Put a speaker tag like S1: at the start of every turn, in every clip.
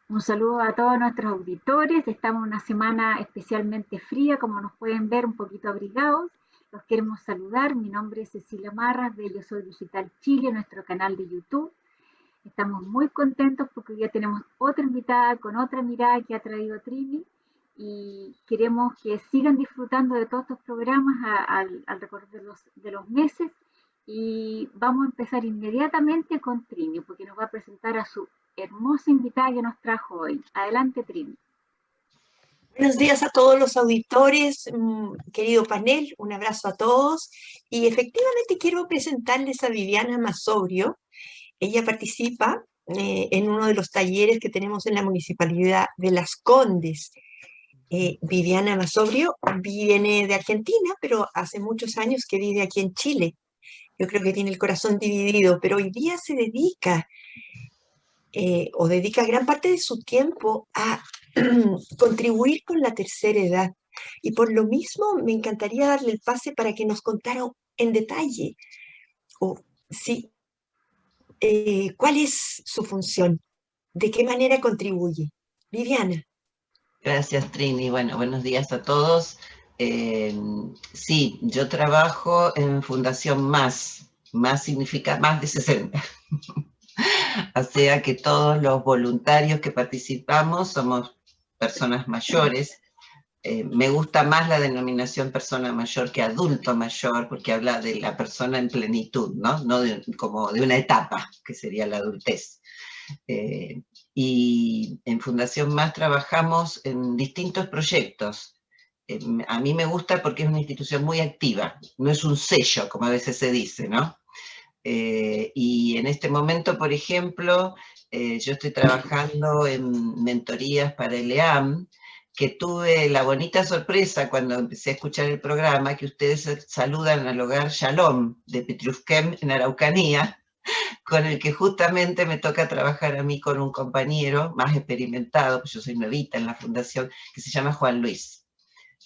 S1: Un saludo a todos nuestros auditores. Estamos en una semana especialmente fría, como nos pueden ver, un poquito abrigados. Los queremos saludar. Mi nombre es Cecilia Marras de Yo Soy Digital Chile, nuestro canal de YouTube. Estamos muy contentos porque hoy día tenemos otra invitada con otra mirada que ha traído Trini y queremos que sigan disfrutando de todos estos programas al recorrer de los meses y vamos a empezar inmediatamente con Trini porque nos va a presentar a su hermosa invitada que nos trajo hoy. Adelante, Trini.
S2: Buenos días a todos los auditores, querido panel, un abrazo a todos. Y efectivamente quiero presentarles a Viviana Masobrio. Ella participa en uno de los talleres que tenemos en la Municipalidad de Las Condes. Viviana Masobrio viene de Argentina, pero hace muchos años que vive aquí en Chile. Yo creo que tiene el corazón dividido, pero hoy día se dedica o dedica gran parte de su tiempo a contribuir con la tercera edad. Y por lo mismo me encantaría darle el pase para que nos contara en detalle o sí, cuál es su función, de qué manera contribuye. Viviana.
S3: Gracias, Trini. Bueno, buenos días a todos. Sí, yo trabajo en Fundación Más significa más de 60. O sea que todos los voluntarios que participamos somos personas mayores. Me gusta más la denominación persona mayor que adulto mayor, porque habla de la persona en plenitud, ¿no? No como de una etapa, que sería la adultez. Y en Fundación Más trabajamos en distintos proyectos. A mí me gusta porque es una institución muy activa, no es un sello, como a veces se dice, ¿no? Y en este momento, por ejemplo, yo estoy trabajando en mentorías para el EAM, que tuve la bonita sorpresa cuando empecé a escuchar el programa, que ustedes saludan al hogar Shalom de Petrusquem en Araucanía, con el que justamente me toca trabajar a mí con un compañero más experimentado, pues yo soy nuevita en la fundación, que se llama Juan Luis.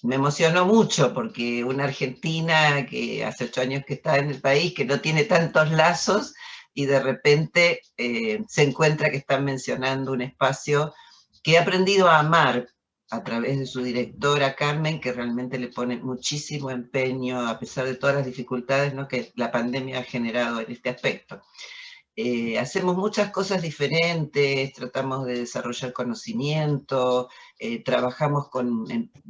S3: Me emocionó mucho porque una argentina que hace 8 años que está en el país, que no tiene tantos lazos, y de repente se encuentra que están mencionando un espacio que he aprendido a amar a través de su directora Carmen, que realmente le pone muchísimo empeño, a pesar de todas las dificultades, ¿no?, que la pandemia ha generado en este aspecto. Hacemos muchas cosas diferentes, tratamos de desarrollar conocimiento, trabajamos con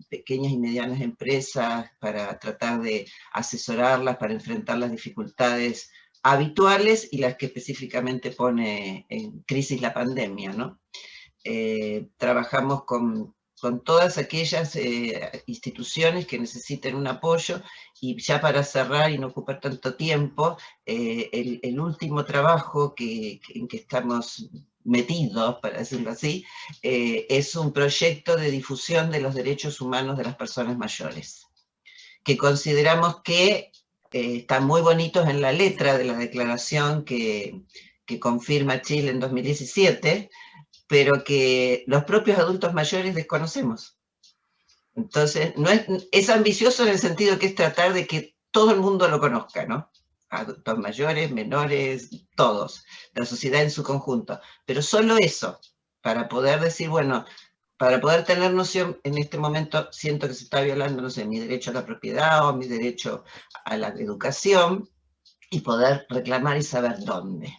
S3: pequeñas y medianas empresas para tratar de asesorarlas, para enfrentar las dificultades habituales y las que específicamente pone en crisis la pandemia, ¿no? Trabajamos con todas aquellas instituciones que necesiten un apoyo, y ya para cerrar y no ocupar tanto tiempo, el último trabajo en que estamos metidos, para decirlo así, es un proyecto de difusión de los derechos humanos de las personas mayores, que consideramos que están muy bonitos en la letra de la declaración que confirma Chile en 2017, pero que los propios adultos mayores desconocemos. Entonces, no es ambicioso en el sentido que es tratar de que todo el mundo lo conozca, ¿no? Adultos mayores, menores, todos, la sociedad en su conjunto. Pero solo eso, para poder decir, bueno, para poder tener noción, en este momento siento que se está violando, no sé, mi derecho a la propiedad o mi derecho a la educación, y poder reclamar y saber dónde.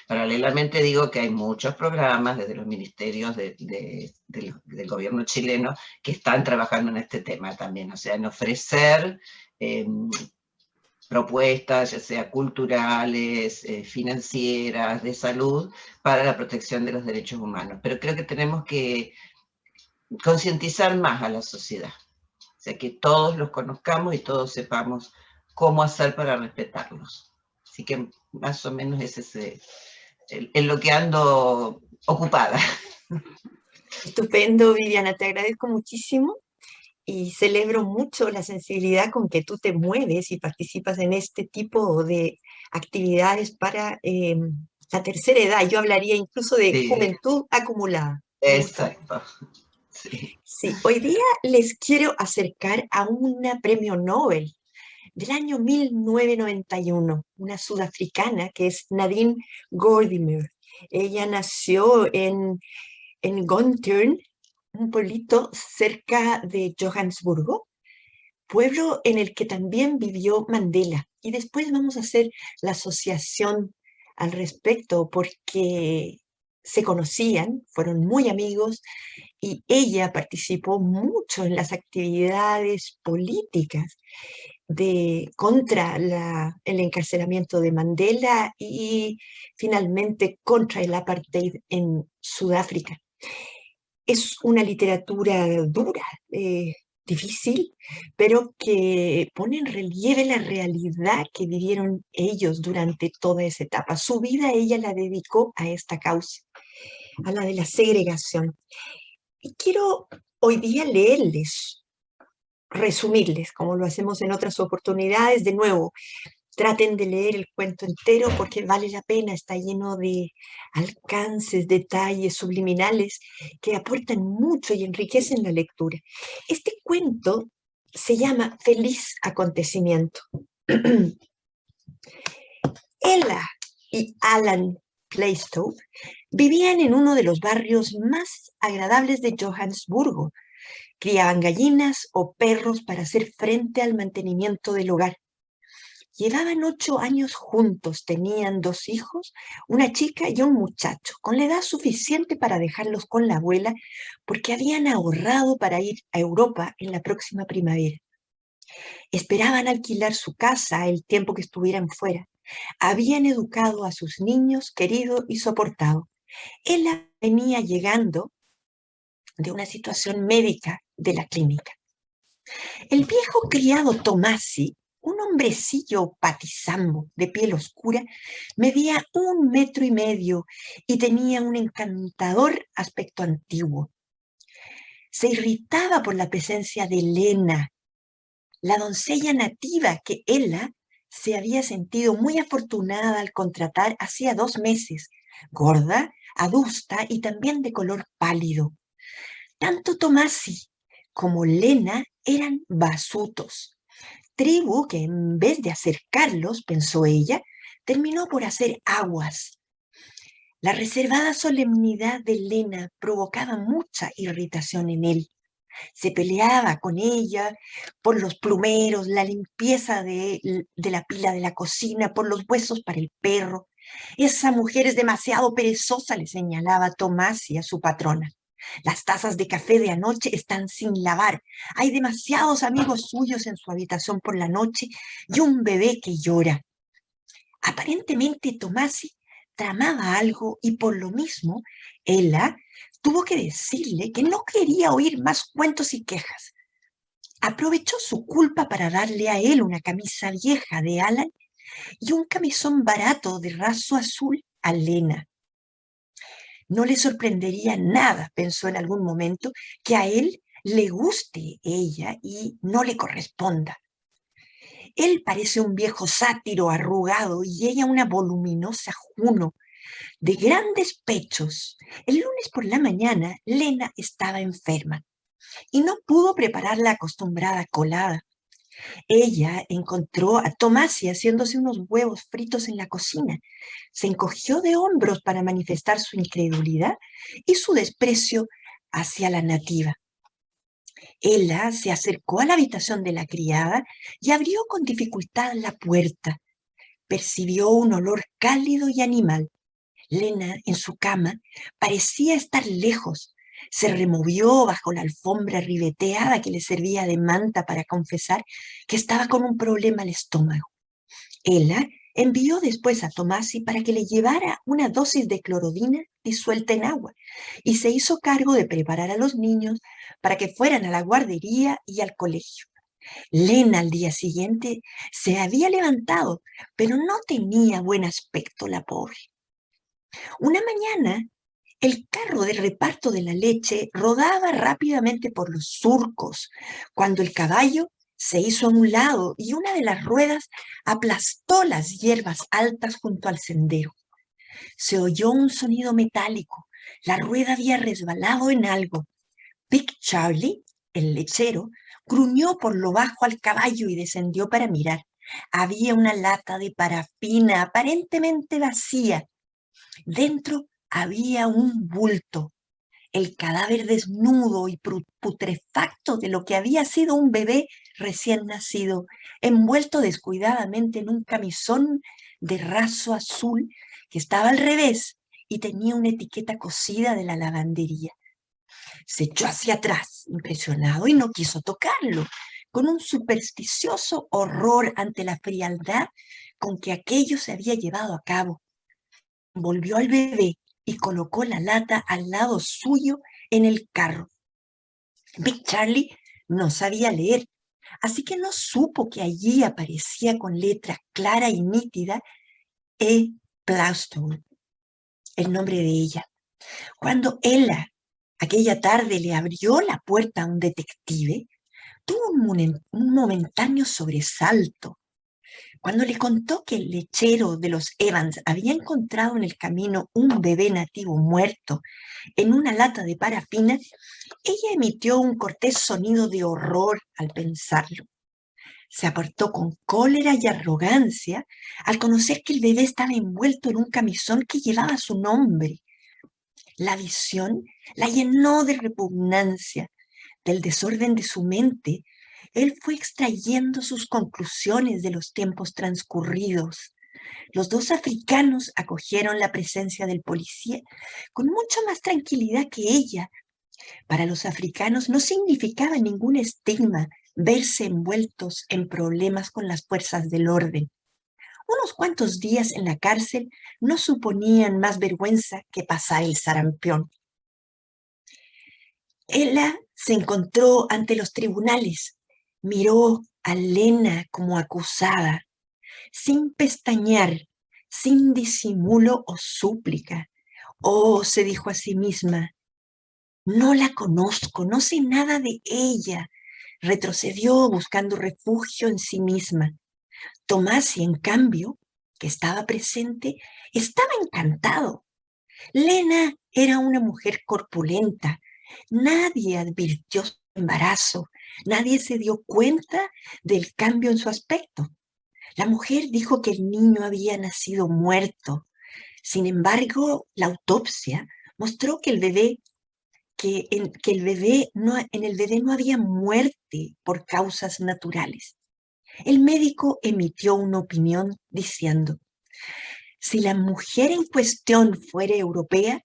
S3: Paralelamente digo que hay muchos programas desde los ministerios del gobierno chileno que están trabajando en este tema también, o sea, en ofrecer propuestas, ya sea culturales, financieras, de salud, para la protección de los derechos humanos. Pero creo que tenemos que concientizar más a la sociedad, o sea, que todos los conozcamos y todos sepamos cómo hacer para respetarlos. Así que más o menos ese es en lo que ando ocupada.
S2: Estupendo, Viviana, te agradezco muchísimo y celebro mucho la sensibilidad con que tú te mueves y participas en este tipo de actividades para la tercera edad. Yo hablaría incluso de
S3: Sí,
S2: juventud acumulada. Me gusta.
S3: exacto. Sí.
S2: Sí, hoy día les quiero acercar a una premio Nobel del año 1991, una sudafricana que es Nadine Gordimer. Ella nació en Gontern, un pueblito cerca de Johannesburgo, pueblo en el que también vivió Mandela. Y después vamos a hacer la asociación al respecto porque se conocían, fueron muy amigos y ella participó mucho en las actividades políticas contra el encarcelamiento de Mandela y finalmente contra el apartheid en Sudáfrica. Es una literatura dura, difícil, pero que pone en relieve la realidad que vivieron ellos durante toda esa etapa. Su vida ella la dedicó a esta causa, a la de la segregación. Y quiero hoy día leerles, resumirles, como lo hacemos en otras oportunidades. De nuevo, traten de leer el cuento entero porque vale la pena, está lleno de alcances, detalles subliminales que aportan mucho y enriquecen la lectura. Este cuento se llama Feliz Acontecimiento. Ella y Alan Plaistow vivían en uno de los barrios más agradables de Johannesburgo. Criaban gallinas o perros para hacer frente al mantenimiento del hogar. Llevaban 8 años juntos, tenían 2 hijos, una chica y un muchacho, con la edad suficiente para dejarlos con la abuela, porque habían ahorrado para ir a Europa en la próxima primavera. Esperaban alquilar su casa el tiempo que estuvieran fuera. Habían educado a sus niños, querido y soportado. Ella venía llegando de una situación médica de la clínica. El viejo criado Tomasi, un hombrecillo patizambo de piel oscura, medía 1,5 metros y tenía un encantador aspecto antiguo. Se irritaba por la presencia de Lena, la doncella nativa que ella se había sentido muy afortunada al contratar hacía 2 meses, gorda, adusta y también de color pálido. Tanto Tomasi como Lena eran basutos, tribu que en vez de acercarlos, pensó ella, terminó por hacer aguas. La reservada solemnidad de Lena provocaba mucha irritación en él. Se peleaba con ella por los plumeros, la limpieza de la pila de la cocina, por los huesos para el perro. Esa mujer es demasiado perezosa, le señalaba Tomasi a su patrona. Las tazas de café de anoche están sin lavar. Hay demasiados amigos suyos en su habitación por la noche y un bebé que llora. Aparentemente Tomasi tramaba algo y por lo mismo ella tuvo que decirle que no quería oír más cuentos y quejas. Aprovechó su culpa para darle a él una camisa vieja de Alan y un camisón barato de raso azul a Lena. No le sorprendería nada, pensó en algún momento, que a él le guste ella y no le corresponda. Él parece un viejo sátiro arrugado y ella una voluminosa Juno de grandes pechos. El lunes por la mañana, Lena estaba enferma y no pudo preparar la acostumbrada colada. Ella encontró a Tomasi haciéndose unos huevos fritos en la cocina. Se encogió de hombros para manifestar su incredulidad y su desprecio hacia la nativa. Ella se acercó a la habitación de la criada y abrió con dificultad la puerta. Percibió un olor cálido y animal. Lena, en su cama, parecía estar lejos. Se removió bajo la alfombra ribeteada que le servía de manta para confesar que estaba con un problema al estómago. Ella envió después a Tomasi para que le llevara una dosis de clorodina disuelta en agua y se hizo cargo de preparar a los niños para que fueran a la guardería y al colegio. Lena al día siguiente se había levantado, pero no tenía buen aspecto la pobre. Una mañana, el carro de reparto de la leche rodaba rápidamente por los surcos, cuando el caballo se hizo a un lado y una de las ruedas aplastó las hierbas altas junto al sendero. Se oyó un sonido metálico. La rueda había resbalado en algo. Big Charlie, el lechero, gruñó por lo bajo al caballo y descendió para mirar. Había una lata de parafina aparentemente vacía. Dentro había un bulto. el cadáver desnudo y putrefacto de lo que había sido un bebé recién nacido, envuelto descuidadamente en un camisón de raso azul que estaba al revés y tenía una etiqueta cosida de la lavandería. Se echó hacia atrás, impresionado, y no quiso tocarlo, con un supersticioso horror ante la frialdad con que aquello se había llevado a cabo. Envolvió al bebé y colocó la lata al lado suyo en el carro. Big Charlie no sabía leer, así que no supo que allí aparecía con letra clara y nítida E. Plowstone, el nombre de ella. Cuando Ella aquella tarde le abrió la puerta a un detective, tuvo un momentáneo sobresalto. Cuando le contó que el lechero de los Evans había encontrado en el camino un bebé nativo muerto en una lata de parafina, ella emitió un cortés sonido de horror al pensarlo. Se apartó con cólera y arrogancia al conocer que el bebé estaba envuelto en un camisón que llevaba su nombre. La visión la llenó de repugnancia. Del desorden de su mente, él fue extrayendo sus conclusiones de los tiempos transcurridos. Los dos africanos acogieron la presencia del policía con mucha más tranquilidad que ella. Para los africanos no significaba ningún estigma verse envueltos en problemas con las fuerzas del orden. Unos cuantos días en la cárcel no suponían más vergüenza que pasar el sarampión. Ella se encontró ante los tribunales, miró a Lena como acusada, sin pestañear, sin disimulo o súplica. Oh, se dijo a sí misma, no la conozco, no sé nada de ella. Retrocedió buscando refugio en sí misma. Tomás, en cambio, que estaba presente, estaba encantado. Lena era una mujer corpulenta. Nadie advirtió su embarazo. Nadie se dio cuenta del cambio en su aspecto. La mujer dijo que el niño había nacido muerto. Sin embargo, la autopsia mostró que en el bebé no había muerte por causas naturales. El médico emitió una opinión diciendo, si la mujer en cuestión fuera europea,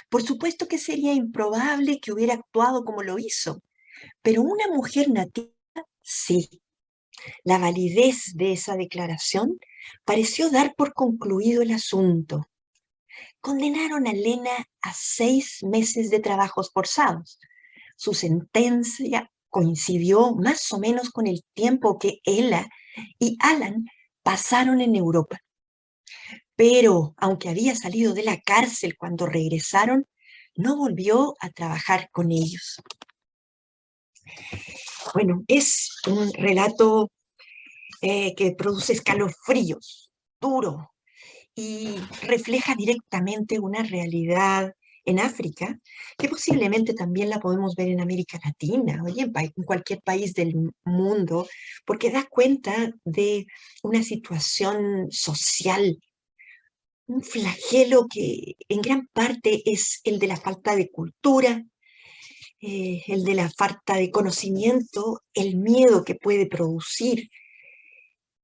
S2: por supuesto que sería improbable que hubiera actuado como lo hizo, pero una mujer nativa, sí. La validez de esa declaración pareció dar por concluido el asunto. Condenaron a Lena a 6 meses de trabajos forzados. Su sentencia coincidió más o menos con el tiempo que Ella y Alan pasaron en Europa. Pero, aunque había salido de la cárcel cuando regresaron, no volvió a trabajar con ellos. Bueno, es un relato que produce escalofríos, duro, y refleja directamente una realidad en África, que posiblemente también la podemos ver en América Latina, oye, en cualquier país del mundo, porque da cuenta de una situación social, un flagelo que en gran parte es el de la falta de cultura, el de la falta de conocimiento, el miedo que puede producir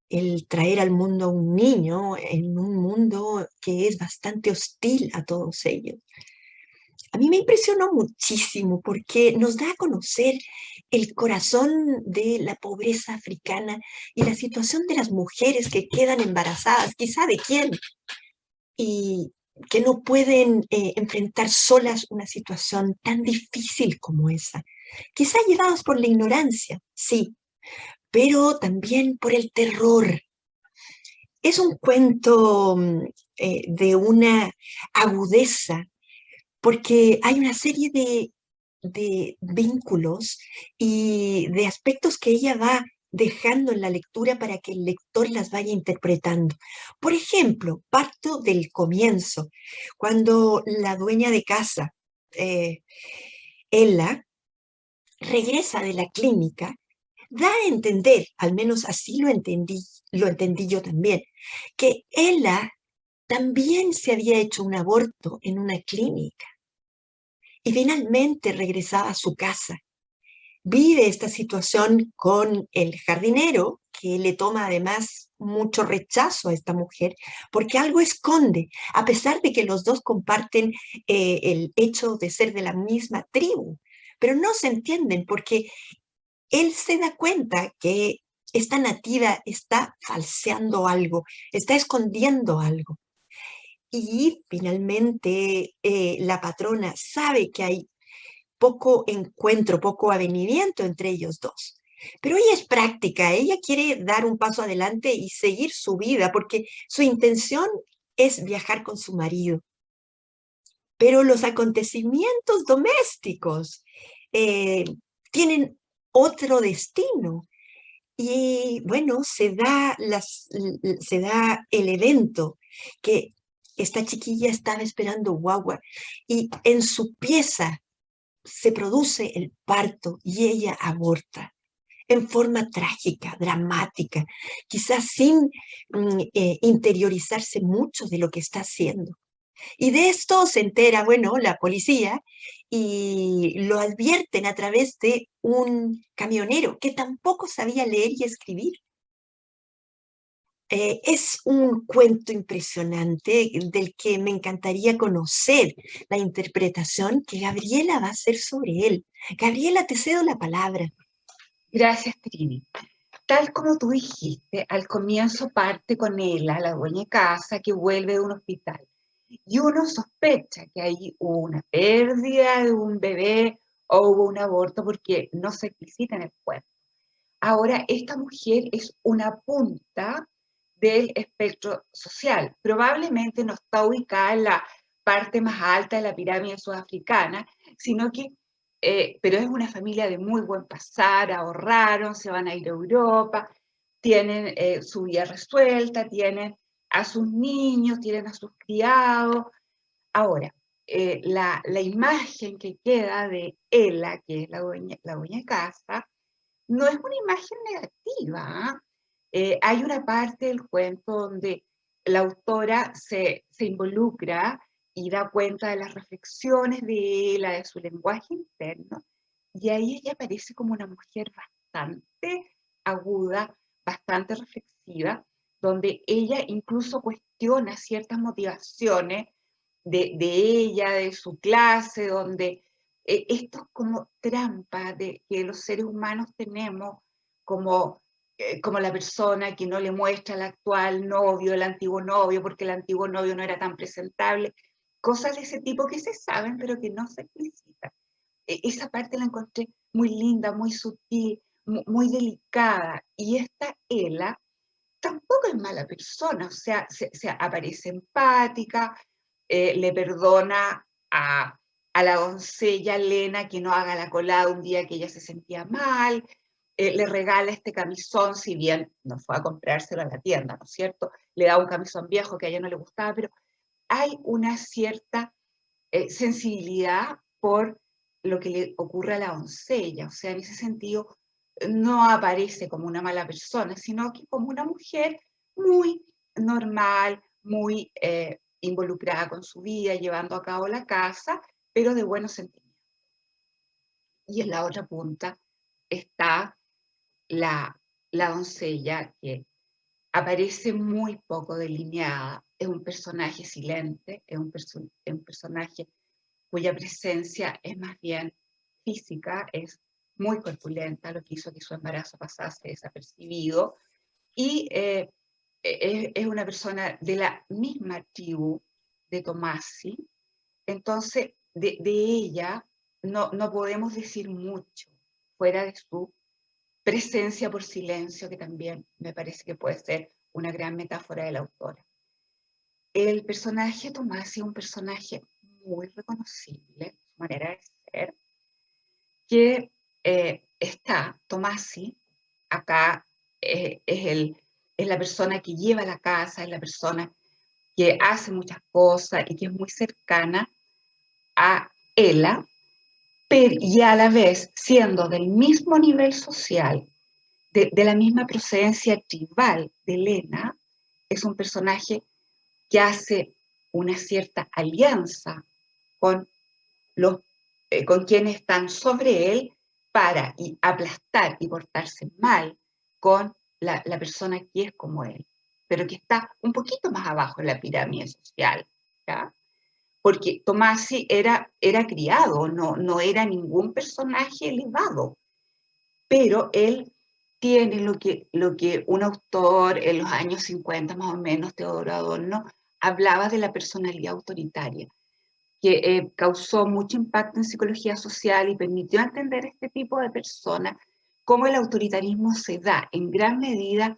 S2: el traer al mundo a un niño en un mundo que es bastante hostil a todos ellos. A mí me impresionó muchísimo porque nos da a conocer el corazón de la pobreza africana y la situación de las mujeres que quedan embarazadas, quizá de quién, y que no pueden enfrentar solas una situación tan difícil como esa. Quizá llevadas por la ignorancia, sí, pero también por el terror. Es un cuento de una agudeza, porque hay una serie de vínculos y de aspectos que ella va dejando en la lectura para que el lector las vaya interpretando. Por ejemplo, parto del comienzo, cuando la dueña de casa, Ella, regresa de la clínica, da a entender, al menos así lo entendí yo también, que Ella también se había hecho un aborto en una clínica. y finalmente regresaba a su casa. Vive esta situación con el jardinero, que le toma además mucho rechazo a esta mujer, porque algo esconde, a pesar de que los dos comparten el hecho de ser de la misma tribu, pero no se entienden porque él se da cuenta que esta nativa está falseando algo, está escondiendo algo. Y finalmente la patrona sabe que hay poco encuentro, poco avenimiento entre ellos dos. Pero ella es práctica, ella quiere dar un paso adelante y seguir su vida porque su intención es viajar con su marido. Pero los acontecimientos domésticos eh, tienen otro destino. Y bueno, se da el evento que esta chiquilla estaba esperando guagua y en su pieza se produce el parto y ella aborta en forma trágica, dramática, quizás sin interiorizarse mucho de lo que está haciendo. Y de esto se entera, bueno, la policía y lo advierten a través de un camionero que tampoco sabía leer y escribir. Es un cuento impresionante del que me encantaría conocer la interpretación que Gabriela va a hacer sobre él. Gabriela, te cedo la palabra.
S4: Gracias, Trini. Tal como tú dijiste, al comienzo parte con Ela, la dueña de casa, que vuelve de un hospital. Y uno sospecha que hay una pérdida de un bebé o hubo un aborto porque no se explicita en el cuerpo. Ahora, esta mujer es una punta del espectro social. Probablemente no está ubicada en la parte más alta de la pirámide sudafricana, sino que, pero es una familia de muy buen pasar, ahorraron, se van a ir a Europa, tienen su vida resuelta, tienen a sus niños, tienen a sus criados. Ahora, la imagen que queda de Ela, que es la dueña de casa, no es una imagen negativa. Hay una parte del cuento donde la autora se involucra y da cuenta de las reflexiones de Ela, de su lenguaje interno, y ahí ella aparece como una mujer bastante aguda, bastante reflexiva, donde ella incluso cuestiona ciertas motivaciones de ella, de su clase, donde esto es como trampa de que los seres humanos tenemos como, como la persona que no le muestra al actual novio, el antiguo novio, porque el antiguo novio no era tan presentable, cosas de ese tipo que se saben pero que no se explicitan. Esa parte la encontré muy linda, muy sutil, muy delicada, y esta Ela tampoco es mala persona, o sea, se aparece empática, le perdona a la doncella Lena que no haga la colada un día que ella se sentía mal, le regala este camisón, si bien no fue a comprárselo a la tienda, ¿no es cierto? Le da un camisón viejo que a ella no le gustaba, pero hay una cierta sensibilidad por lo que le ocurre a la doncella, o sea, en ese sentido no aparece como una mala persona, sino que como una mujer muy normal, muy involucrada con su vida, llevando a cabo la casa, pero de buenos sentimientos. Y en la otra punta está la doncella, que aparece muy poco delineada, es un personaje silente, es un personaje cuya presencia es más bien física, es muy corpulenta, lo que hizo que su embarazo pasase desapercibido, y es una persona de la misma tribu de Tomasi. Entonces de ella no podemos decir mucho fuera de su presencia por silencio, que también me parece que puede ser una gran metáfora de la autora. El personaje Tomasi es un personaje muy reconocible, su manera de ser, que está, Tomasi, acá es la persona que lleva la casa, es la persona que hace muchas cosas y que es muy cercana a Ela, pero, y a la vez siendo del mismo nivel social, de la misma procedencia tribal de Elena, es un personaje que hace una cierta alianza con los con quienes están sobre él para aplastar y portarse mal con la persona que es como él, pero que está un poquito más abajo en la pirámide social, ¿ya? Porque Tomasi era criado, no era ningún personaje elevado, pero él tiene lo que un autor en los años 50 más o menos, Teodoro Adorno, hablaba de la personalidad autoritaria, que causó mucho impacto en psicología social y permitió entender este tipo de personas, cómo el autoritarismo se da en gran medida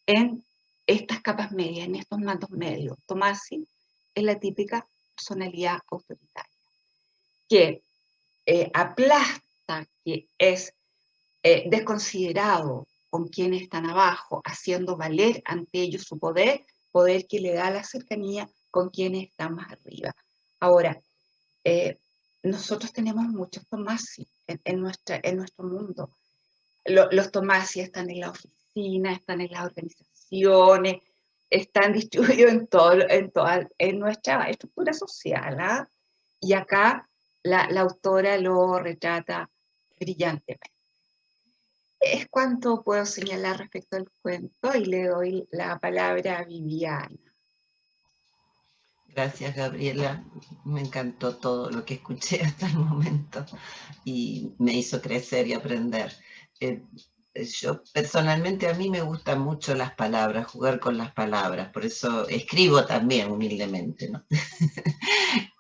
S4: en estas capas medias, en estos mandos medios. Tomasi es la típica personalidad autoritaria, que aplasta, que es desconsiderado con quienes están abajo, haciendo valer ante ellos su poder, poder que le da la cercanía con quienes están más arriba. Ahora, nosotros tenemos muchos Tomasi en nuestro mundo. Los Tomasi están en la oficina, están en las organizaciones, están distribuidos en nuestra estructura social, ¿ah? Y acá la autora lo retrata brillantemente. Es cuanto puedo señalar respecto al cuento y le doy la palabra a Viviana.
S3: Gracias, Gabriela. Me encantó todo lo que escuché hasta el momento y me hizo crecer y aprender. Yo personalmente, a mí me gustan mucho las palabras, jugar con las palabras, por eso escribo también humildemente, ¿no?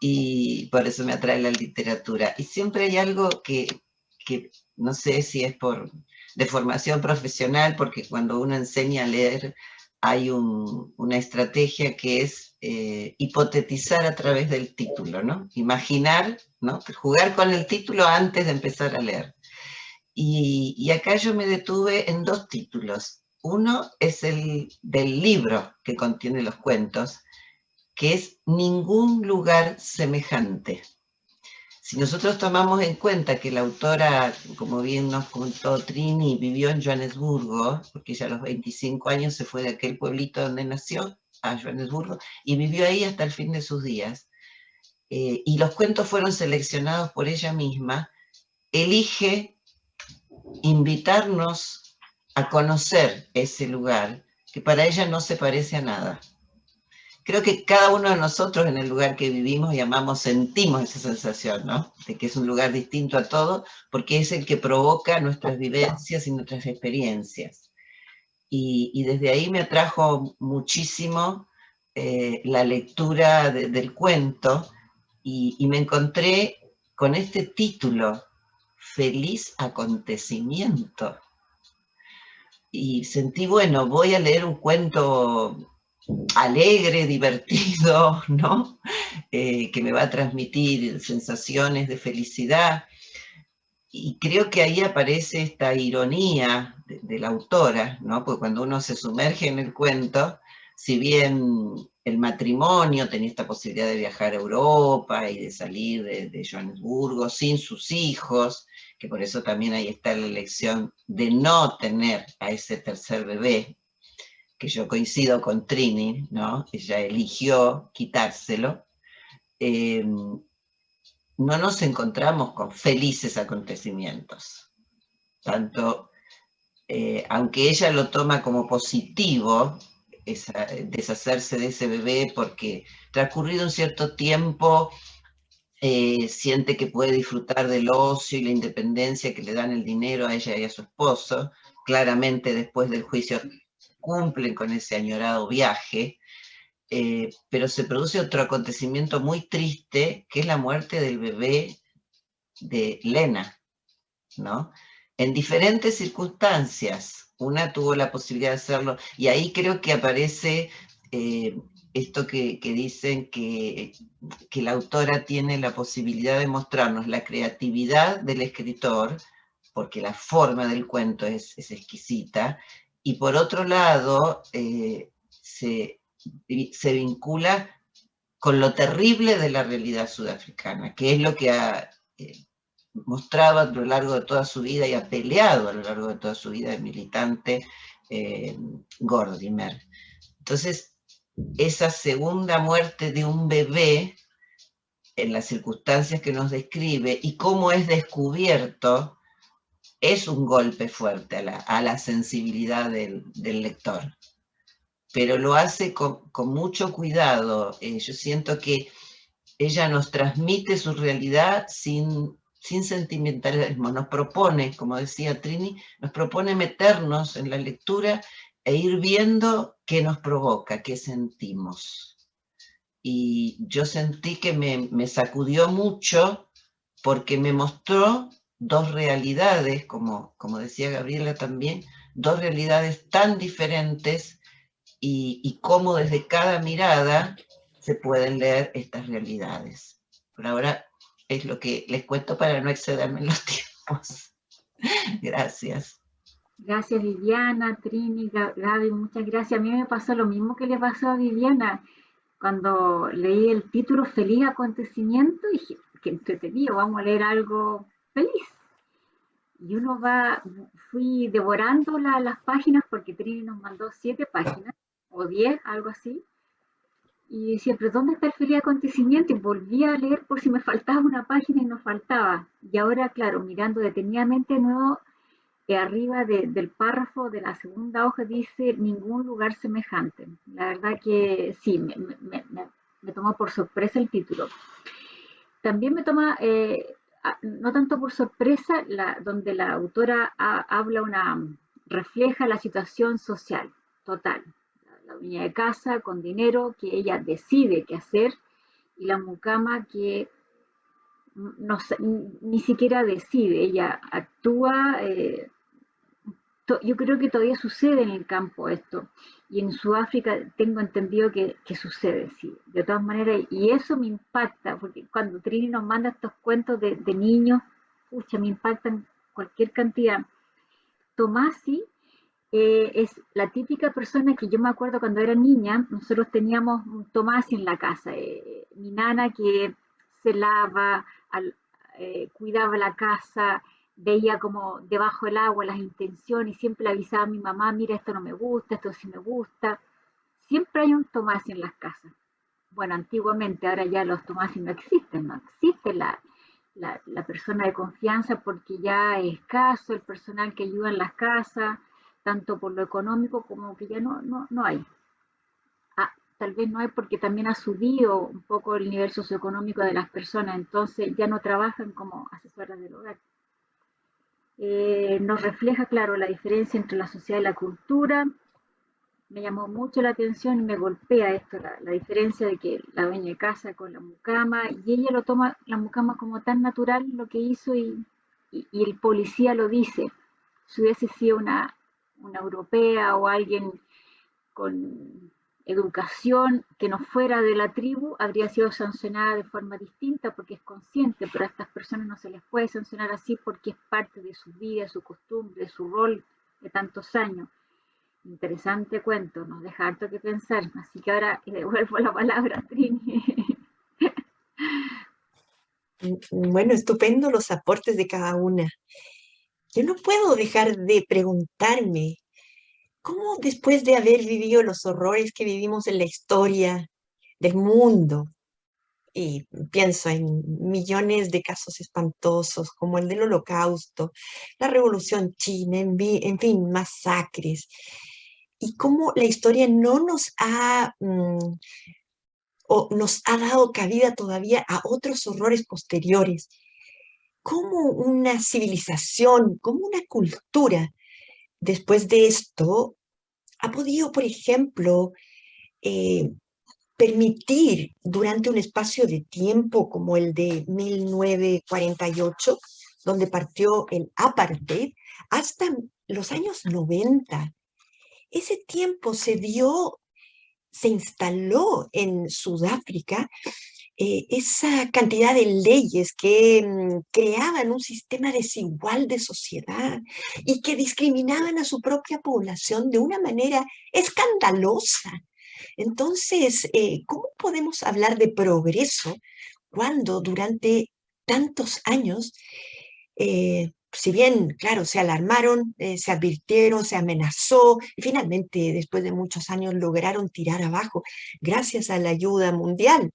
S3: Y por eso me atrae la literatura. Y siempre hay algo que no sé si es de formación profesional, porque cuando uno enseña a leer hay una estrategia que es hipotetizar a través del título, ¿no? Imaginar, ¿no? Jugar con el título antes de empezar a leer. Y acá yo me detuve en dos títulos. Uno es el del libro que contiene los cuentos, que es Ningún lugar semejante. Si nosotros tomamos en cuenta que la autora, como bien nos contó Trini, vivió en Johannesburgo, porque ella a los 25 años se fue de aquel pueblito donde nació, a Johannesburgo, y vivió ahí hasta el fin de sus días, y los cuentos fueron seleccionados por ella misma, elige invitarnos a conocer ese lugar, que para ella no se parece a nada. Creo que cada uno de nosotros en el lugar que vivimos y amamos sentimos esa sensación, ¿no? De que es un lugar distinto a todo, porque es el que provoca nuestras vivencias y nuestras experiencias. Y desde ahí me atrajo muchísimo la lectura del cuento y me encontré con este título, Feliz Acontecimiento. Y sentí, bueno, voy a leer un cuento alegre, divertido, ¿no? Que me va a transmitir sensaciones de felicidad. Y creo que ahí aparece esta ironía de la autora, ¿no? Porque cuando uno se sumerge en el cuento, si bien el matrimonio tenía esta posibilidad de viajar a Europa y de salir de Johannesburgo sin sus hijos, que por eso también ahí está la elección de no tener a ese tercer bebé, que yo coincido con Trini, ¿no? Ella eligió quitárselo. No nos encontramos con felices acontecimientos. Tanto, aunque ella lo toma como positivo, deshacerse de ese bebé, porque transcurrido un cierto tiempo, siente que puede disfrutar del ocio y la independencia que le dan el dinero a ella y a su esposo. Claramente después del juicio cumplen con ese añorado viaje, pero se produce otro acontecimiento muy triste, que es la muerte del bebé de Lena, ¿no? En diferentes circunstancias. Una tuvo la posibilidad de hacerlo, y ahí creo que aparece esto que dicen que la autora tiene la posibilidad de mostrarnos la creatividad del escritor, porque la forma del cuento es exquisita, y por otro lado se vincula con lo terrible de la realidad sudafricana, que es lo que ha mostrado a lo largo de toda su vida y ha peleado a lo largo de toda su vida el militante Gordimer. Entonces, esa segunda muerte de un bebé en las circunstancias que nos describe y cómo es descubierto, es un golpe fuerte a la sensibilidad del lector. Pero lo hace con mucho cuidado. Yo siento que ella nos transmite su realidad sin sentimentalismo. Nos propone, como decía Trini, nos propone meternos en la lectura e ir viendo qué nos provoca, qué sentimos. Y yo sentí que me sacudió mucho porque me mostró dos realidades, como decía Gabriela también, dos realidades tan diferentes y cómo desde cada mirada se pueden leer estas realidades. Por ahora es lo que les cuento para no excederme en los tiempos. Gracias.
S1: Gracias Viviana, Trini, Gaby, muchas gracias. A mí me pasó lo mismo que le pasó a Viviana. Cuando leí el título Feliz Acontecimiento, dije, qué entretenido, vamos a leer algo feliz. Y fui devorando las páginas porque Trini nos mandó 7 páginas, o 10, algo así. Y decía, pero ¿dónde está el feliz acontecimiento? Y volví a leer por si me faltaba una página y no faltaba. Y ahora, claro, mirando detenidamente de nuevo, arriba del párrafo de la segunda hoja dice ningún lugar semejante. La verdad que sí, me tomó por sorpresa el título. También me toma, no tanto por sorpresa, donde la autora refleja la situación social total. La dueña de casa con dinero que ella decide qué hacer y la mucama que no, ni siquiera decide, ella actúa. Yo creo que todavía sucede en el campo esto, y en Sudáfrica tengo entendido que sucede, sí, de todas maneras, y eso me impacta, porque cuando Trini nos manda estos cuentos de niños, pucha, me impactan cualquier cantidad. Tomasi es la típica persona que yo me acuerdo cuando era niña, nosotros teníamos un Tomasi en la casa, mi nana que se lava, cuidaba la casa, veía como debajo del agua las intenciones y siempre le avisaba a mi mamá, mira, esto no me gusta, esto sí me gusta. Siempre hay un Tomás en las casas. Bueno, antiguamente, ahora ya los Tomás no existen, no existe la persona de confianza porque ya es escaso el personal que ayuda en las casas, tanto por lo económico como que ya no hay. Tal vez no hay porque también ha subido un poco el nivel socioeconómico de las personas, entonces ya no trabajan como asesoras del hogar. Nos refleja, claro, la diferencia entre la sociedad y la cultura. Me llamó mucho la atención y me golpea esto, la diferencia de que la dueña de casa con la mucama, y ella lo toma, la mucama, como tan natural lo que hizo y el policía lo dice. Si hubiese sido una europea o alguien con educación que no fuera de la tribu, habría sido sancionada de forma distinta porque es consciente, pero a estas personas no se les puede sancionar así porque es parte de su vida, su costumbre, su rol de tantos años. Interesante cuento, nos deja harto que pensar, así que ahora le devuelvo la palabra a Trini.
S2: Bueno, estupendo los aportes de cada una. Yo no puedo dejar de preguntarme, ¿cómo después de haber vivido los horrores que vivimos en la historia del mundo, y pienso en millones de casos espantosos como el del Holocausto, la Revolución China, en fin, masacres, y cómo la historia no nos ha, o nos ha dado cabida todavía a otros horrores posteriores? ¿Cómo una civilización, cómo una cultura, después de esto, ha podido, por ejemplo, permitir durante un espacio de tiempo como el de 1948, donde partió el apartheid, hasta los años 90? Ese tiempo se instaló en Sudáfrica esa cantidad de leyes que creaban un sistema desigual de sociedad y que discriminaban a su propia población de una manera escandalosa. Entonces, ¿cómo podemos hablar de progreso cuando durante tantos años, si bien, claro, se alarmaron, se advirtieron, se amenazó, y finalmente, después de muchos años, lograron tirar abajo gracias a la ayuda mundial?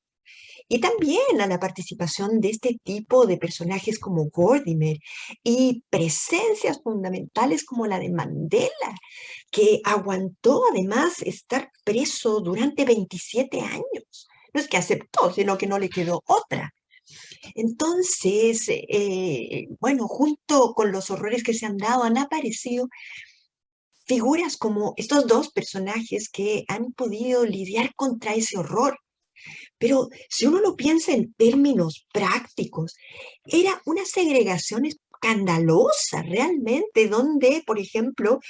S2: Y también a la participación de este tipo de personajes como Gordimer y presencias fundamentales como la de Mandela, que aguantó además estar preso durante 27 años. No es que aceptó, sino que no le quedó otra. Entonces, bueno, junto con los horrores que se han dado, han aparecido figuras como estos dos personajes que han podido lidiar contra ese horror. Pero si uno lo piensa en términos prácticos, era una segregación escandalosa realmente, donde, por ejemplo,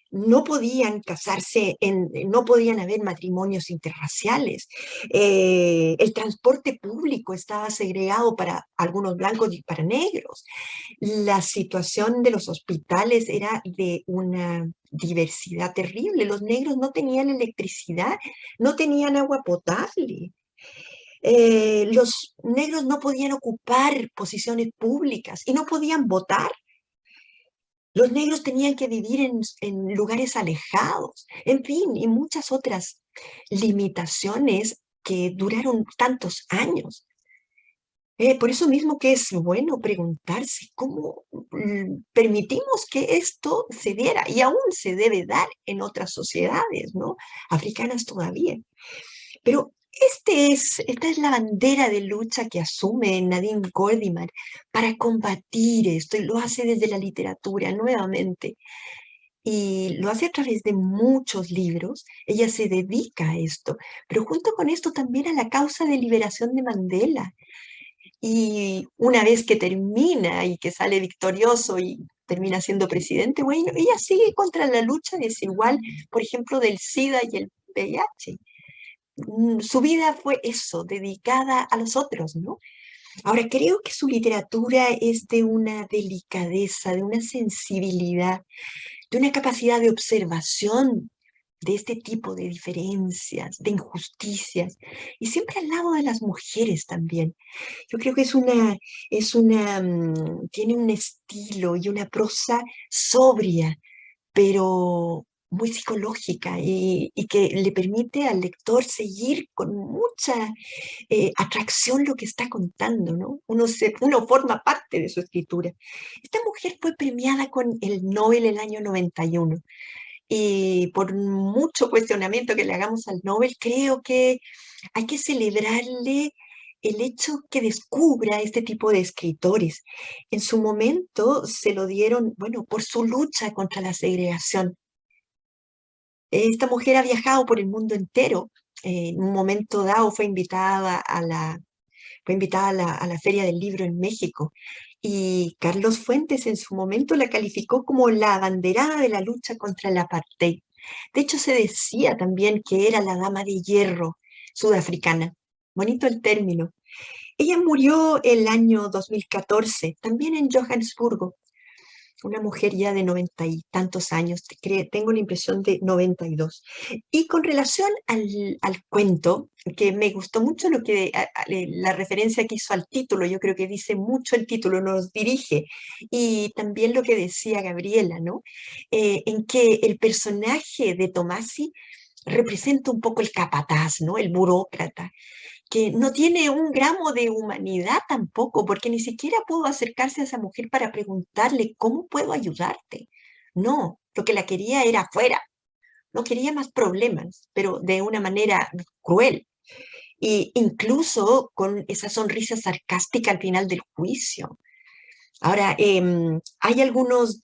S2: no podían casarse, no podían haber matrimonios interraciales. El transporte público estaba segregado para algunos blancos y para negros. La situación de los hospitales era de una diversidad terrible. Los negros no tenían electricidad, no tenían agua potable. Los negros no podían ocupar posiciones públicas y no podían votar. Los negros tenían que vivir en lugares alejados, en fin, y muchas otras limitaciones que duraron tantos años. Por eso mismo que es bueno preguntarse cómo permitimos que esto se diera y aún se debe dar en otras sociedades, ¿no? Africanas todavía. Pero esta es la bandera de lucha que asume Nadine Gordimer para combatir esto y lo hace desde la literatura nuevamente. Y lo hace a través de muchos libros. Ella se dedica a esto, pero junto con esto también a la causa de liberación de Mandela. Y una vez que termina y que sale victorioso y termina siendo presidente, bueno, ella sigue contra la lucha desigual, por ejemplo, del SIDA y el VIH. Su vida fue eso, dedicada a los otros, ¿no? Ahora, creo que su literatura es de una delicadeza, de una sensibilidad, de una capacidad de observación de este tipo de diferencias, de injusticias, y siempre al lado de las mujeres también. Yo creo que tiene un estilo y una prosa sobria, pero muy psicológica y que le permite al lector seguir con mucha atracción lo que está contando, ¿no? Uno forma parte de su escritura. Esta mujer fue premiada con el Nobel el año 91 y por mucho cuestionamiento que le hagamos al Nobel, creo que hay que celebrarle el hecho que descubra este tipo de escritores. En su momento se lo dieron, bueno, por su lucha contra la segregación. Esta mujer ha viajado por el mundo entero. En un momento dado fue invitada a la Feria del Libro en México. Y Carlos Fuentes en su momento la calificó como la abanderada de la lucha contra el apartheid. De hecho, se decía también que era la dama de hierro sudafricana. Bonito el término. Ella murió el año 2014, también en Johannesburgo. Una mujer ya de 90 y tantos años, tengo la impresión de 92. Y con relación al cuento, que me gustó mucho la referencia que hizo al título, yo creo que dice mucho el título, nos dirige, y también lo que decía Gabriela, ¿no? En que el personaje de Tomasi representa un poco el capataz, ¿no? El burócrata, que no tiene un gramo de humanidad tampoco, porque ni siquiera pudo acercarse a esa mujer para preguntarle, ¿cómo puedo ayudarte? No, lo que la quería era afuera, no quería más problemas, pero de una manera cruel. E incluso con esa sonrisa sarcástica al final del juicio. Ahora, hay algunos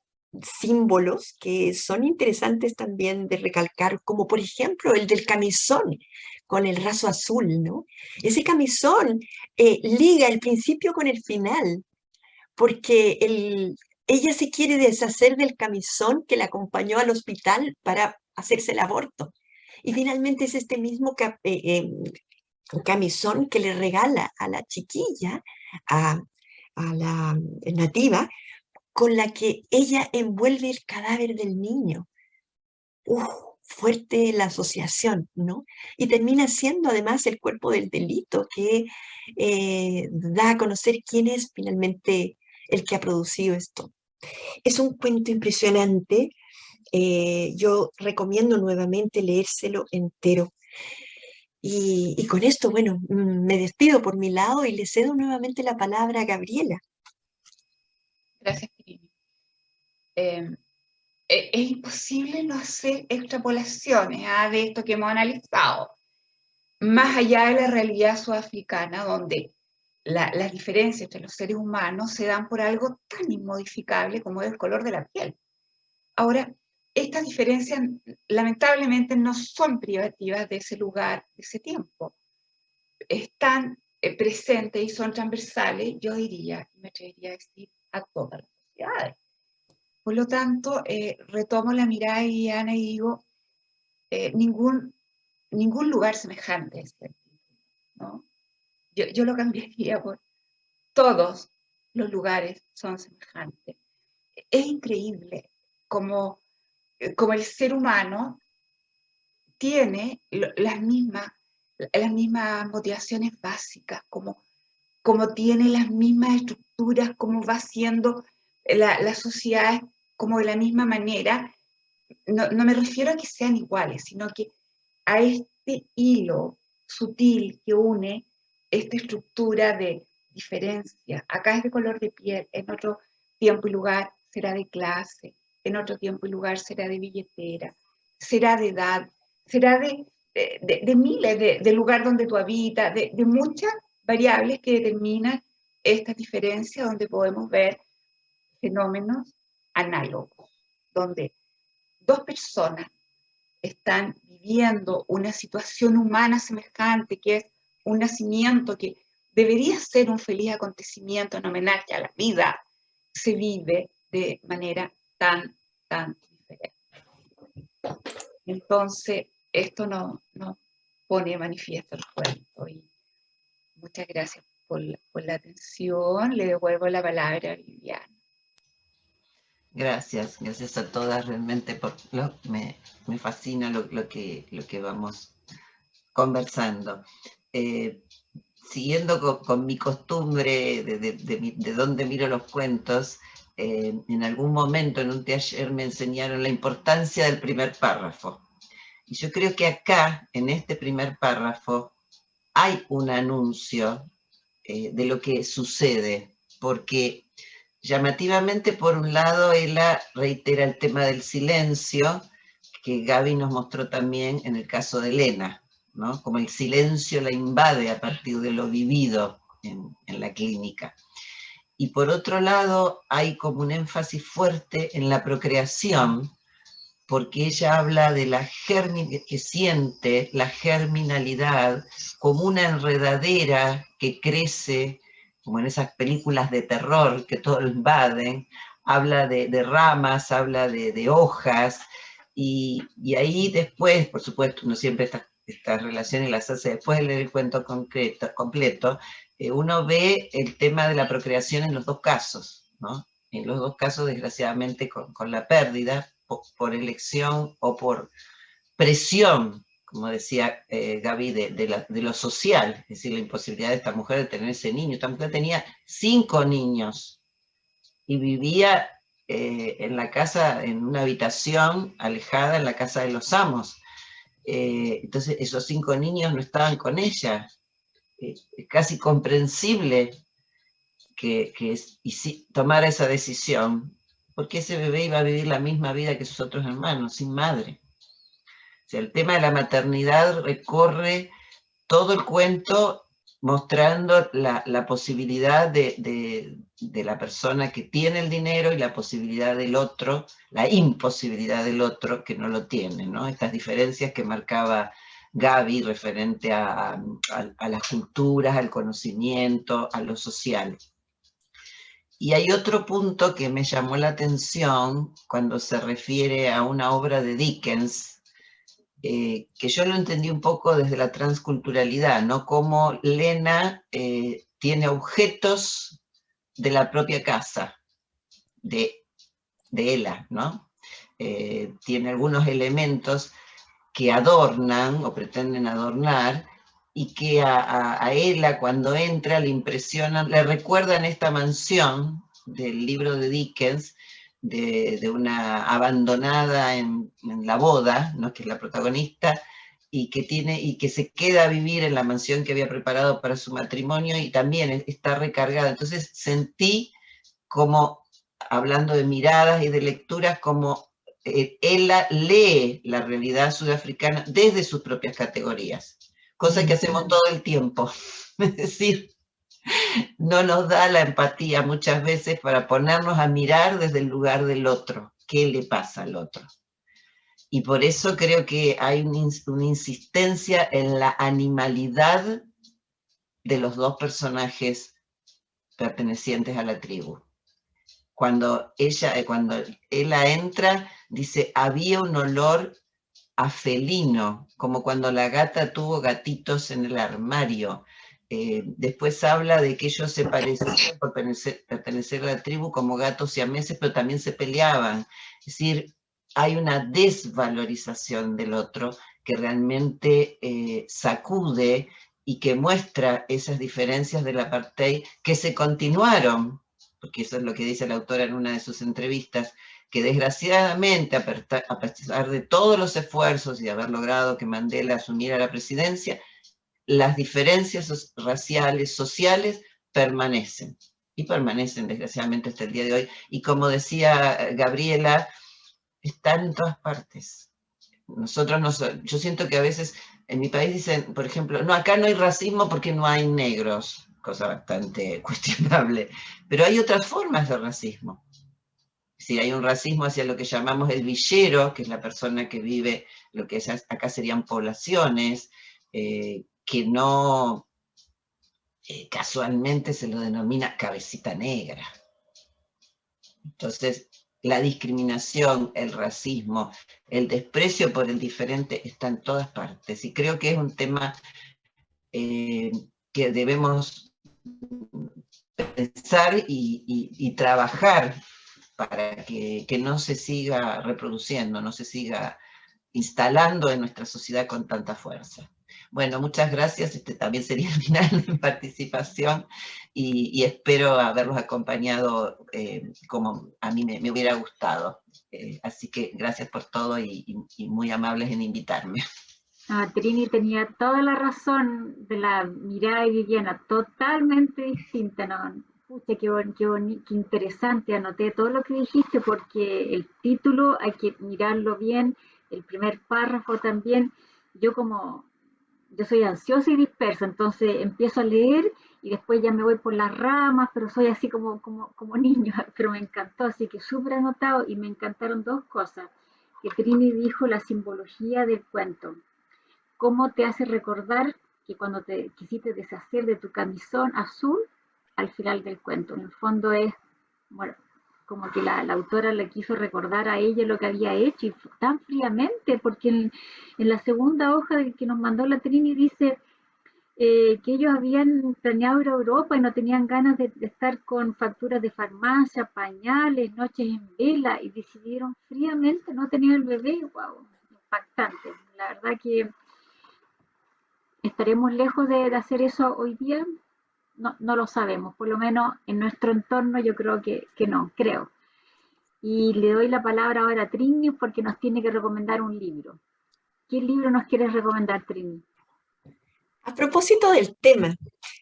S2: símbolos que son interesantes también de recalcar, como por ejemplo el del camisón con el raso azul, ¿no? Ese camisón liga el principio con el final, porque ella se quiere deshacer del camisón que la acompañó al hospital para hacerse el aborto. Y finalmente es este mismo camisón que le regala a la chiquilla, a la nativa, con la que ella envuelve el cadáver del niño. Uf, fuerte la asociación, ¿no? Y termina siendo además el cuerpo del delito que da a conocer quién es finalmente el que ha producido esto. Es un cuento impresionante. Yo recomiendo nuevamente leérselo entero. Y con esto, bueno, me despido por mi lado y le cedo nuevamente la palabra a Gabriela.
S4: Gracias, Pirini. Es imposible no hacer extrapolaciones de esto que hemos analizado, más allá de la realidad sudafricana, donde las diferencias entre los seres humanos se dan por algo tan inmodificable como es el color de la piel. Ahora, estas diferencias lamentablemente no son privativas de ese lugar, de ese tiempo. Están presentes y son transversales, yo diría, me atrevería a decir, a todas las sociedades. Por lo tanto, retomo la mirada de Viviana y digo, ningún lugar semejante a este, ¿no? Yo lo cambiaría por todos los lugares son semejantes. Es increíble como el ser humano tiene las mismas motivaciones básicas, como tiene las mismas estructuras, como va siendo la sociedad como de la misma manera. No me refiero a que sean iguales, sino que a este hilo sutil que une esta estructura de diferencia. Acá es de color de piel, en otro tiempo y lugar será de clase, en otro tiempo y lugar será de billetera, será de edad, será de miles, de lugar donde tú habitas, de muchas variables que determinan esta diferencia, donde podemos ver fenómenos análogos, donde dos personas están viviendo una situación humana semejante, que es un nacimiento que debería ser un feliz acontecimiento en homenaje a la vida, se vive de manera tan diferente. Entonces, esto nos pone de manifiesto el cuento. Y muchas gracias por la atención. Le devuelvo la palabra a Viviana.
S3: Gracias a todas, realmente me fascina lo que vamos conversando. Siguiendo con mi costumbre de dónde miro los cuentos, en algún momento en un taller me enseñaron la importancia del primer párrafo. Y yo creo que acá, en este primer párrafo, hay un anuncio de lo que sucede, porque llamativamente, por un lado, ella reitera el tema del silencio, que Gaby nos mostró también en el caso de Elena, ¿no? Como el silencio la invade a partir de lo vivido en la clínica. Y por otro lado, hay como un énfasis fuerte en la procreación, porque ella habla de que siente la germinalidad como una enredadera que crece, como en esas películas de terror que todo lo invaden, habla de ramas, habla de hojas, y ahí después, por supuesto, uno siempre estas relaciones las hace después de leer el cuento completo, uno ve el tema de la procreación en los dos casos, ¿no? En los dos casos, desgraciadamente, con la pérdida, por elección o por presión, como decía Gaby, de lo social, es decir, la imposibilidad de esta mujer de tener ese niño. Esta mujer tenía 5 niños y vivía en la casa, en una habitación alejada en la casa de los amos. Entonces esos 5 niños no estaban con ella. Es casi comprensible que tomara esa decisión, porque ese bebé iba a vivir la misma vida que sus otros hermanos, sin madre. O sea, el tema de la maternidad recorre todo el cuento mostrando la posibilidad de la persona que tiene el dinero y la posibilidad del otro, la imposibilidad del otro que no lo tiene, ¿no? Estas diferencias que marcaba Gaby referente a las culturas, al conocimiento, a lo social. Y hay otro punto que me llamó la atención cuando se refiere a una obra de Dickens, que yo lo entendí un poco desde la transculturalidad, ¿no? Cómo Lena tiene objetos de la propia casa, de Ella, ¿no? Tiene algunos elementos que adornan o pretenden adornar, y que a Ella, cuando entra, le impresionan, le recuerdan esta mansión del libro de Dickens, de una abandonada en la boda, ¿no? Que es la protagonista, y que se queda a vivir en la mansión que había preparado para su matrimonio y también está recargada. Entonces sentí como, hablando de miradas y de lecturas, como ella lee la realidad sudafricana desde sus propias categorías, cosa que hacemos todo el tiempo. Es decir, no nos da la empatía muchas veces para ponernos a mirar desde el lugar del otro, qué le pasa al otro. Y por eso creo que hay una insistencia en la animalidad de los dos personajes pertenecientes a la tribu. Cuando ella entra, dice, había un olor a felino, como cuando la gata tuvo gatitos en el armario. Después habla de que ellos se parecían por pertenecer a la tribu como gatos siameses, pero también se peleaban. Es decir, hay una desvalorización del otro que realmente sacude y que muestra esas diferencias del apartheid que se continuaron, porque eso es lo que dice la autora en una de sus entrevistas, que desgraciadamente, a pesar de todos los esfuerzos y de haber logrado que Mandela asumiera la presidencia, las diferencias raciales, sociales, permanecen. Y permanecen, desgraciadamente, hasta el día de hoy. Y como decía Gabriela, están en todas partes. Yo siento que a veces en mi país dicen, por ejemplo, no, acá no hay racismo porque no hay negros, cosa bastante cuestionable. Pero hay otras formas de racismo. Si hay un racismo hacia lo que llamamos el villero, que es la persona que vive lo que acá serían poblaciones, que no casualmente se lo denomina cabecita negra. Entonces, la discriminación, el racismo, el desprecio por el diferente está en todas partes. Y creo que es un tema que debemos pensar y trabajar para que no se siga reproduciendo, no se siga instalando en nuestra sociedad con tanta fuerza. Bueno, muchas gracias. Este también sería el final de mi participación y espero haberlos acompañado como a mí me hubiera gustado. Así que gracias por todo y muy amables en invitarme.
S1: Trini tenía toda la razón de la mirada de Viviana, totalmente distinta, ¿no? Pucha, qué interesante, anoté todo lo que dijiste porque el título hay que mirarlo bien, el primer párrafo también. Yo soy ansiosa y dispersa, entonces empiezo a leer y después ya me voy por las ramas, pero soy así como niño, pero me encantó, así que súper anotado y me encantaron dos cosas, que Trini dijo la simbología del cuento. ¿Cómo te hace recordar que cuando te quisiste deshacer de tu camisón azul al final del cuento? En el fondo es, bueno, como que la autora le quiso recordar a ella lo que había hecho y tan fríamente, porque en la segunda hoja que nos mandó la Trini dice que ellos habían planeado ir a Europa y no tenían ganas de estar con facturas de farmacia, pañales, noches en vela y decidieron fríamente no tener el bebé. Wow, impactante. La verdad que ¿estaremos lejos de hacer eso hoy día? No lo sabemos, por lo menos en nuestro entorno yo creo que no, creo. Y le doy la palabra ahora a Trini porque nos tiene que recomendar un libro. ¿Qué libro nos quieres recomendar, Trini?
S2: A propósito del tema,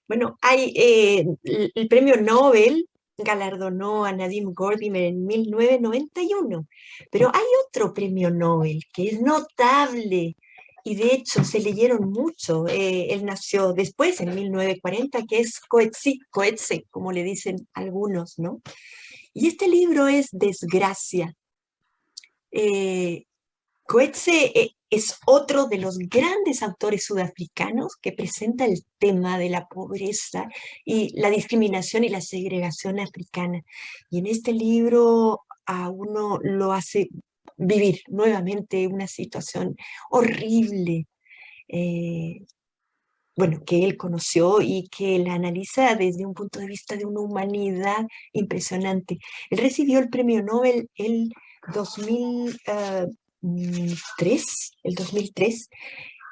S2: bueno, hay el premio Nobel galardonó a Nadim Gordimer en 1991, pero hay otro premio Nobel que es notable y de hecho se leyeron mucho. Él nació después, en 1940, que es Coetzee, como le dicen algunos, ¿no? Y este libro es Desgracia. Coetzee es otro de los grandes autores sudafricanos que presenta el tema de la pobreza y la discriminación y la segregación africana. Y en este libro a uno lo hace vivir nuevamente una situación horrible, bueno, que él conoció y que la analiza desde un punto de vista de una humanidad impresionante. Él recibió el premio Nobel el 2003,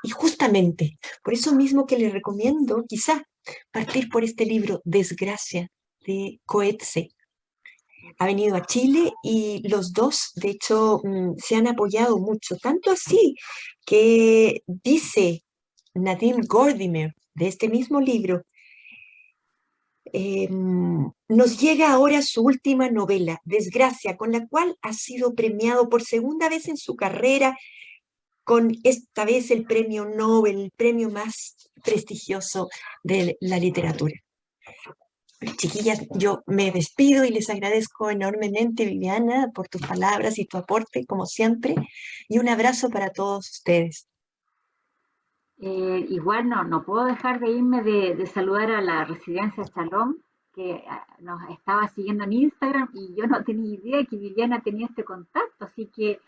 S2: y justamente por eso mismo que le recomiendo quizá partir por este libro, Desgracia, de Coetzee. ha venido a Chile y los dos, de hecho, se han apoyado mucho, tanto así que dice Nadim Gordimer, de este mismo libro, nos llega ahora su última novela, Desgracia, con la cual ha sido premiado por segunda vez en su carrera, con esta vez el premio Nobel, el premio más prestigioso de la literatura. Chiquillas, yo me despido y les agradezco enormemente, Viviana, por tus palabras y tu aporte, como siempre, y un abrazo para todos ustedes.
S1: Igual no puedo dejar de irme de saludar a la residencia Shalom, que nos estaba siguiendo en Instagram y yo no tenía idea que Viviana tenía este contacto, así que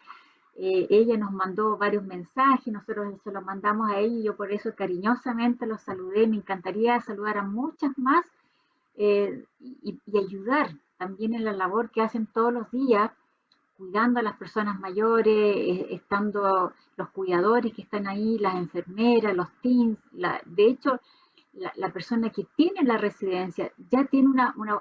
S1: ella nos mandó varios mensajes, nosotros se los mandamos a ella y yo por eso cariñosamente los saludé. Me encantaría saludar a muchas más y ayudar también en la labor que hacen todos los días, cuidando a las personas mayores, estando los cuidadores que están ahí, las enfermeras, los teens. De hecho, la persona que tiene la residencia ya tiene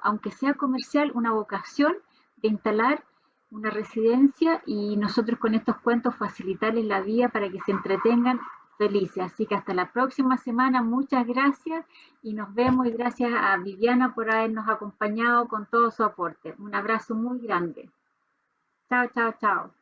S1: aunque sea comercial, una vocación de instalar una residencia y nosotros con estos cuentos facilitarles la vía para que se entretengan felices. Así que hasta la próxima semana, muchas gracias y nos vemos y gracias a Viviana por habernos acompañado con todo su aporte. Un abrazo muy grande. Chao, chao, chao.